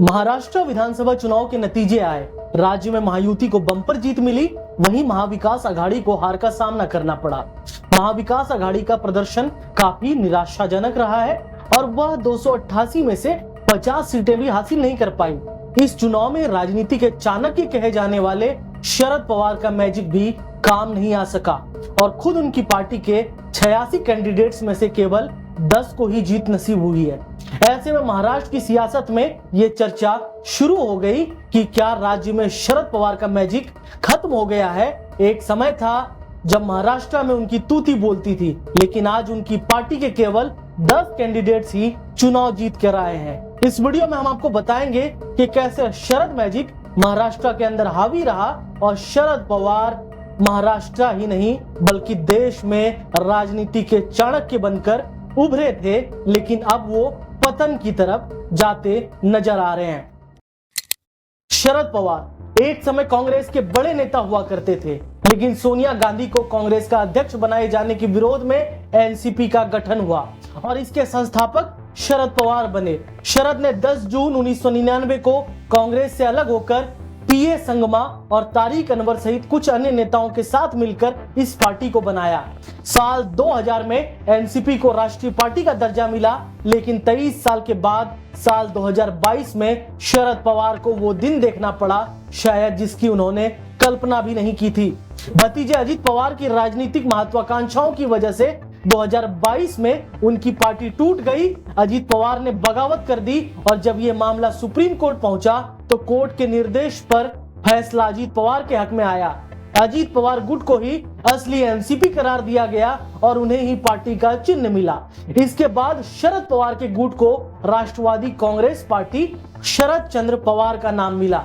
महाराष्ट्र विधानसभा चुनाव के नतीजे आए। राज्य में महायुति को बम्पर जीत मिली, वहीं महाविकास आघाड़ी को हार का सामना करना पड़ा। महाविकास आघाड़ी का प्रदर्शन काफी निराशाजनक रहा है और वह 288 में से 50 सीटें भी हासिल नहीं कर पाई। इस चुनाव में राजनीति के चाणक्य कहे जाने वाले शरद पवार का मैजिक भी काम नहीं आ सका और खुद उनकी पार्टी के 86 कैंडिडेट्स में से केवल 10 को ही जीत नसीब हुई है। ऐसे में महाराष्ट्र की सियासत में ये चर्चा शुरू हो गई कि क्या राज्य में शरद पवार का मैजिक खत्म हो गया है। एक समय था जब महाराष्ट्र में उनकी तूती बोलती थी, लेकिन आज उनकी पार्टी के केवल 10 कैंडिडेट्स ही चुनाव जीत कर आए हैं। इस वीडियो में हम आपको बताएंगे कि कैसे शरद मैजिक महाराष्ट्र के अंदर हावी रहा और शरद पवार महाराष्ट्र ही नहीं बल्कि देश में राजनीति के चाणक्य बनकर उभरे थे, लेकिन अब वो पतन की तरफ जाते नजर आ रहे हैं। शरद पवार एक समय कांग्रेस के बड़े नेता हुआ करते थे, लेकिन सोनिया गांधी को कांग्रेस का अध्यक्ष बनाए जाने के विरोध में एनसीपी का गठन हुआ और इसके संस्थापक शरद पवार बने। शरद ने 10 जून 1999 को कांग्रेस से अलग होकर पीए संगमा और तारिक अनवर सहित कुछ अन्य नेताओं के साथ मिलकर इस पार्टी को बनाया। साल 2000 में एनसीपी को राष्ट्रीय पार्टी का दर्जा मिला, लेकिन 23 साल के बाद साल 2022 में शरद पवार को वो दिन देखना पड़ा शायद जिसकी उन्होंने कल्पना भी नहीं की थी। भतीजे अजीत पवार की राजनीतिक महत्वाकांक्षाओं की वजह से 2022 में उनकी पार्टी टूट गई। अजीत पवार ने बगावत कर दी और जब यह मामला सुप्रीम कोर्ट पहुंचा तो कोर्ट के निर्देश पर फैसला अजीत पवार के हक में आया। अजीत पवार गुट को ही असली एनसीपी करार दिया गया और उन्हें ही पार्टी का चिन्ह मिला। इसके बाद शरद पवार के गुट को राष्ट्रवादी कांग्रेस पार्टी शरद चंद्र पवार का नाम मिला।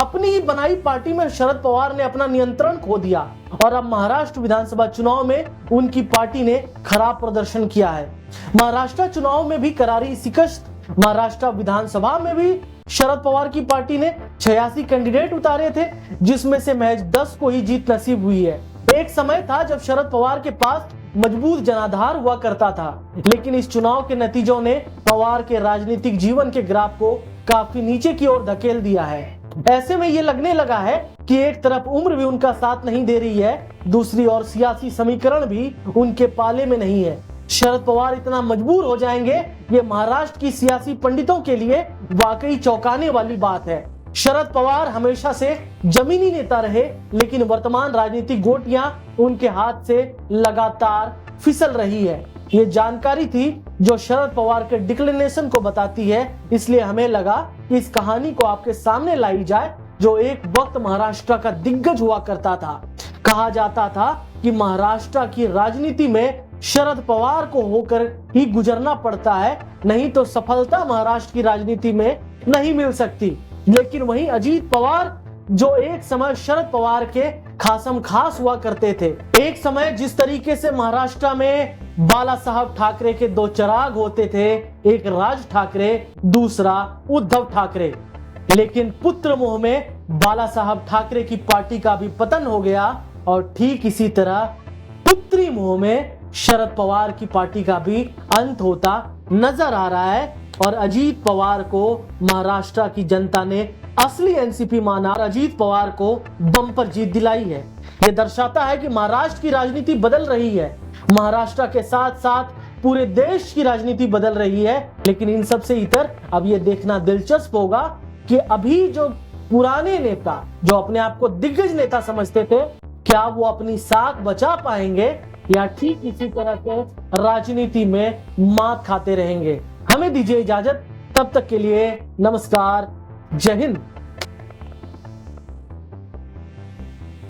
अपनी ही बनाई पार्टी में शरद पवार ने अपना नियंत्रण खो दिया और अब महाराष्ट्र विधानसभा चुनाव में उनकी पार्टी ने खराब प्रदर्शन किया है। महाराष्ट्र चुनाव में भी करारी शिकस्त। महाराष्ट्र विधानसभा में भी शरद पवार की पार्टी ने 86 कैंडिडेट उतारे थे, जिसमें से महज 10 को ही जीत नसीब हुई है। एक समय था जब शरद पवार के पास मजबूत जनाधार हुआ करता था, लेकिन इस चुनाव के नतीजों ने पवार के राजनीतिक जीवन के ग्राफ को काफी नीचे की ओर धकेल दिया है। ऐसे में ये लगने लगा है कि एक तरफ उम्र भी उनका साथ नहीं दे रही है, दूसरी ओर सियासी समीकरण भी उनके पाले में नहीं है। शरद पवार इतना मजबूर हो जाएंगे, ये महाराष्ट्र की सियासी पंडितों के लिए वाकई चौंकाने वाली बात है। शरद पवार हमेशा से जमीनी नेता रहे, लेकिन वर्तमान राजनीतिक गोटियां उनके हाथ से लगातार फिसल रही है। ये जानकारी थी जो शरद पवार के डिक्लेनेशन को बताती है, इसलिए हमें लगा कि इस कहानी को आपके सामने लाई जाए, जो एक वक्त महाराष्ट्र का दिग्गज हुआ करता था। कहा जाता था कि महाराष्ट्र की राजनीति में शरद पवार को होकर ही गुजरना पड़ता है, नहीं तो सफलता महाराष्ट्र की राजनीति में नहीं मिल सकती। लेकिन वहीं अजीत पवार जो एक समय शरद पवार के खासम खास हुआ करते थे। एक समय जिस तरीके से महाराष्ट्र में बाला साहब ठाकरे के 2 चिराग होते थे, एक राज ठाकरे, दूसरा उद्धव ठाकरे, लेकिन पुत्र मोह में बाला साहब ठाकरे की पार्टी का भी पतन हो गया और ठीक इसी तरह पुत्री मोह में शरद पवार की पार्टी का भी अंत होता नजर आ रहा है और अजीत पवार को महाराष्ट्र की जनता ने असली एनसीपी माना और अजीत पवार को बम्पर जीत दिलाई है। यह दर्शाता है कि महाराष्ट्र की राजनीति बदल रही है। महाराष्ट्र के साथ साथ पूरे देश की राजनीति बदल रही है, लेकिन इन सब से इतर अब यह देखना दिलचस्प होगा कि अभी जो पुराने नेता जो अपने आप को दिग्गज नेता समझते थे, क्या वो अपनी साख बचा पाएंगे या ठीक इसी तरह के राजनीति में मात खाते रहेंगे। हमें दीजिए इजाजत, तब तक के लिए नमस्कार, जय हिंद।